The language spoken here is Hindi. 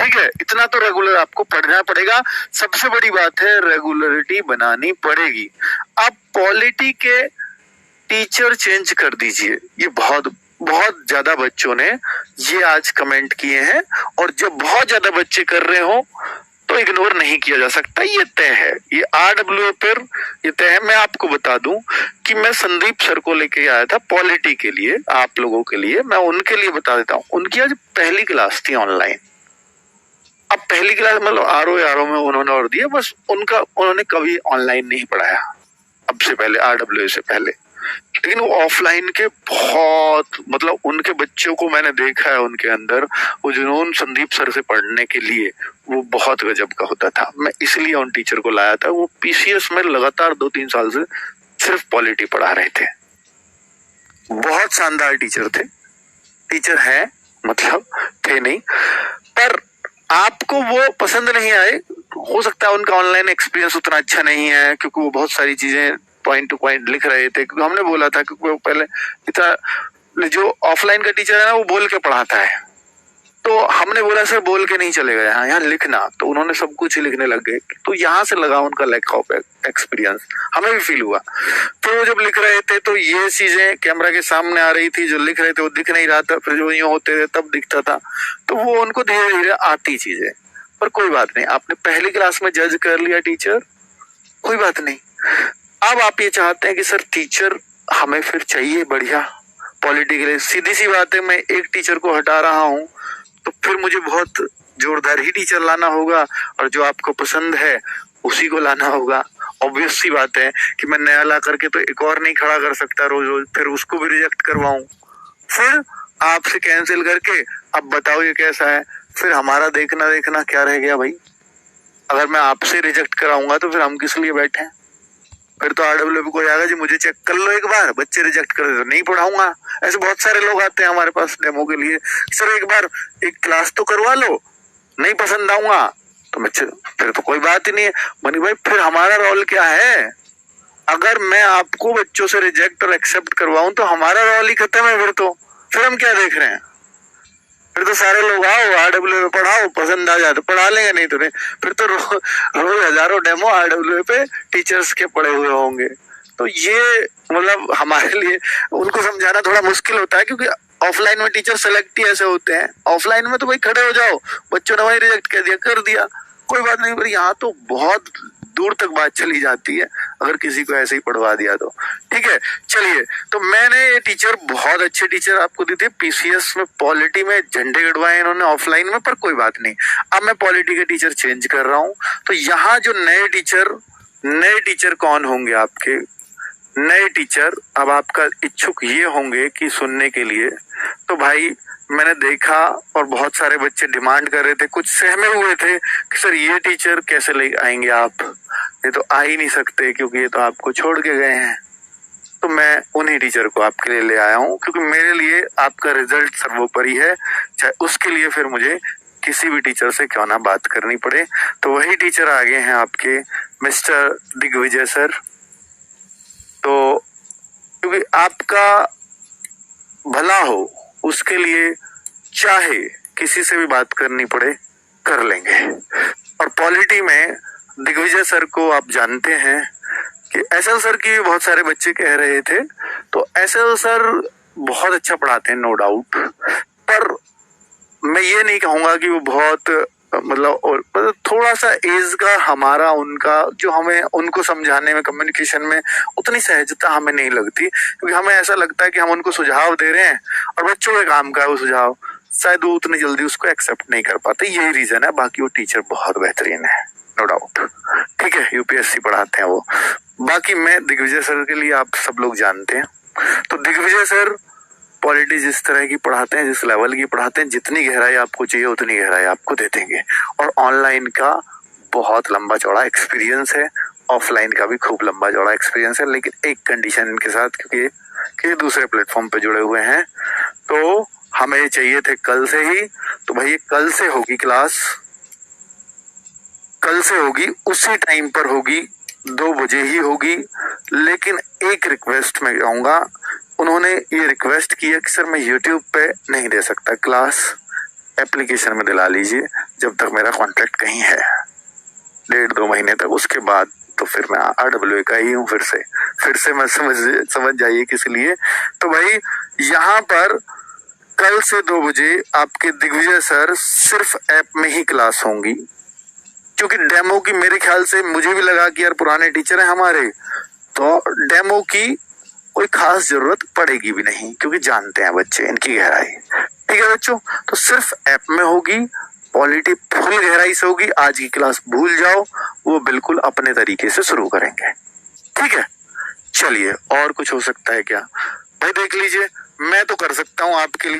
ठीक है, इतना तो रेगुलर आपको पढ़ना पड़ेगा। सबसे बड़ी बात है रेगुलरिटी बनानी पड़ेगी। आप पॉलिटी के टीचर चेंज कर दीजिए, ये बहुत बहुत ज्यादा बच्चों ने ये आज कमेंट किए हैं, और जब बहुत ज्यादा बच्चे कर रहे हो तो इग्नोर नहीं किया जा सकता, ये तय है, ये RWA पर ये तय है। मैं आपको बता दूं कि मैं संदीप सर को लेके आया था पॉलिटी के लिए, आप लोगों के लिए, मैं उनके लिए बता देता हूँ। उनकी आज पहली क्लास थी ऑनलाइन। अब पहली क्लास मतलब आरओ में उन्होंने और दिया, बस उन्होंने कभी ऑनलाइन नहीं पढ़ाया अब से पहले, RWA से पहले। लेकिन वो ऑफलाइन के बहुत मतलब उनके बच्चों को मैंने देखा है, उनके अंदर वो जुनून संदीप सर से पढ़ने के लिए वो बहुत गजब का होता था। मैं इसलिए उन टीचर को लाया था। वो PCS में लगातार 2-3 साल से सिर्फ पॉलिटी पढ़ा रहे थे। बहुत शानदार टीचर थे, टीचर है मतलब थे नहीं, पर आपको वो पसंद नहीं आए। हो सकता है उनका ऑनलाइन एक्सपीरियंस उतना अच्छा नहीं है, क्योंकि वो बहुत सारी चीजें पॉइंट टू पॉइंट लिख रहे थे। क्योंकि हमने बोला था, क्योंकि वो पहले इतना जो ऑफलाइन का टीचर है ना वो बोल के पढ़ाता है, तो हमने बोला सर बोल के नहीं चलेगा, यहाँ लिखना, तो उन्होंने सब कुछ ही लिखने लग गए। तो यहाँ से लगा उनका लैक ऑफ एक्सपीरियंस, हमें भी फील हुआ। फिर वो जब लिख रहे थे तो ये चीजें कैमरा के सामने आ रही थी, जो लिख रहे थे वो दिख नहीं रहा था, फिर जो यूं होते थे तब दिखता था। तो वो उनको धीरे धीरे आती चीजें, पर कोई बात नहीं, आपने पहली क्लास में जज कर लिया टीचर, कोई बात नहीं। अब आप ये चाहते हैं कि सर टीचर हमें फिर चाहिए बढ़िया पॉलिटी के लिए। सीधी सी बात है, मैं एक टीचर को हटा रहा हूँ तो फिर मुझे बहुत जोरदार ही टीचर लाना होगा, और जो आपको पसंद है उसी को लाना होगा। ऑब्वियस सी बात है कि मैं नया ला करके तो एक और नहीं खड़ा कर सकता रोज रोज, फिर उसको भी रिजेक्ट करवाऊं, फिर आपसे कैंसिल करके अब बताओ ये कैसा है। फिर हमारा देखना देखना क्या रह गया भाई? अगर मैं आपसे रिजेक्ट कराऊंगा तो फिर हम किस लिए बैठे हैं? फिर तो RWA को जाएगा जी मुझे चेक कर लो एक बार, बच्चे रिजेक्ट कर दे तो नहीं पढ़ाऊंगा। ऐसे बहुत सारे लोग आते हैं हमारे पास डेमो के लिए, सर एक बार एक क्लास तो करवा लो, नहीं पसंद आऊंगा तो मैं फिर तो कोई बात ही नहीं है। मनी भाई फिर हमारा रोल क्या है? अगर मैं आपको बच्चों से रिजेक्ट और एक्सेप्ट करवाऊं तो हमारा रोल ही खत्म है। फिर हम क्या देख रहे हैं? फिर तो सारे लोग आओ RWA पढ़ाओ, पसंद आ जाए तो पढ़ा लेंगे, नहीं तो नहीं। फिर तो रोज हजारों डेमो RWA पे टीचर्स के पड़े हुए होंगे। तो ये मतलब हमारे लिए उनको समझाना थोड़ा मुश्किल होता है, क्योंकि ऑफलाइन में टीचर सेलेक्ट ही ऐसे होते हैं। ऑफलाइन में तो भाई खड़े हो जाओ, बच्चों ने वही रिजेक्ट कर दिया, कोई बात नहीं। पर यहाँ तो बहुत दूर तक बात चली जाती है अगर किसी को ऐसे ही पढ़वा दिया तो। ठीक है, चलिए, तो मैंने ये टीचर बहुत अच्छे टीचर आपको दी थी। PCS में पॉलिटी में झंडे गड़वाए इन्होंने ऑफलाइन में, पर कोई बात नहीं। अब मैं पॉलिटी के टीचर चेंज कर रहा हूँ, तो यहाँ जो नए टीचर कौन होंगे आपके? नए टीचर अब आपका इच्छुक ये होंगे कि सुनने के लिए, तो भाई मैंने देखा और बहुत सारे बच्चे डिमांड कर रहे थे, कुछ सहमे हुए थे कि सर ये टीचर कैसे ले आएंगे आप, ये तो आ ही नहीं सकते क्योंकि ये तो आपको छोड़ के गए हैं। तो मैं उन्हीं टीचर को आपके लिए ले आया हूँ, क्योंकि मेरे लिए आपका रिजल्ट सर्वोपरि है, चाहे उसके लिए फिर मुझे किसी भी टीचर से क्यों ना बात करनी पड़े। तो वही टीचर आगे हैं आपके मिस्टर दिग्विजय सर। तो क्योंकि आपका भला हो उसके लिए चाहे किसी से भी बात करनी पड़े कर लेंगे। और पॉलिटी में दिग्विजय सर को आप जानते हैं कि SL सर की भी बहुत सारे बच्चे कह रहे थे, तो SL सर बहुत अच्छा पढ़ाते हैं नो डाउट, पर मैं ये नहीं कहूंगा कि वो बहुत मतलब थोड़ा सा एज का हमारा उनका जो हमें उनको समझाने में कम्युनिकेशन में उतनी सहजता हमें नहीं लगती, क्योंकि हमें ऐसा लगता है कि हम उनको सुझाव दे रहे हैं और बच्चों के काम का है वो सुझाव, शायद वो उतनी जल्दी उसको एक्सेप्ट नहीं कर पाते। यही रीजन है, बाकी वो टीचर बहुत बेहतरीन है नो डाउट। ठीक है, UPSC पढ़ाते हैं वो। बाकी मैं दिग्विजय सर के लिए आप सब लोग जानते हैं, तो दिग्विजय सर पॉलिटी जिस तरह की पढ़ाते हैं, जिस लेवल की पढ़ाते हैं, जितनी गहराई आपको चाहिए उतनी गहराई आपको दे देंगे। और ऑनलाइन का बहुत लंबा चौड़ा एक्सपीरियंस है, ऑफलाइन का भी खूब लंबा चौड़ा एक्सपीरियंस है, लेकिन एक कंडीशन इनके साथ, क्योंकि दूसरे प्लेटफॉर्म पे जुड़े हुए हैं, तो हमें चाहिए थे कल से ही। तो भाई कल से होगी क्लास, कल से होगी, उसी टाइम पर होगी, 2 बजे ही होगी। लेकिन एक रिक्वेस्ट मैं कहूंगा, उन्होंने ये रिक्वेस्ट की है कि सर मैं YouTube पे नहीं दे सकता क्लास, एप्लीकेशन में दिला लीजिए जब तक मेरा कॉन्ट्रैक्ट कहीं है, 1.5-2 महीने तक। उसके बाद तो फिर मैं RWA का ही हूँ फिर से मैं समझ जाइए किस लिए। तो भाई यहाँ पर कल से 2 बजे आपके दिग्विजय सर सिर्फ ऐप में ही क्लास होंगी, क्योंकि डेमो की मेरे ख्याल से मुझे भी लगा कि यार पुराने टीचर हैं हमारे, तो डेमो की कोई खास जरूरत पड़ेगी भी नहीं, क्योंकि जानते हैं बच्चे इनकी गहराई। ठीक है बच्चों, तो सिर्फ ऐप में होगी, पॉलिटी फुल गहराई से होगी। आज की क्लास भूल जाओ, वो बिल्कुल अपने तरीके से शुरू करेंगे। ठीक है, चलिए और कुछ हो सकता है क्या भाई, देख लीजिए, मैं तो कर सकता हूँ आपके लिए।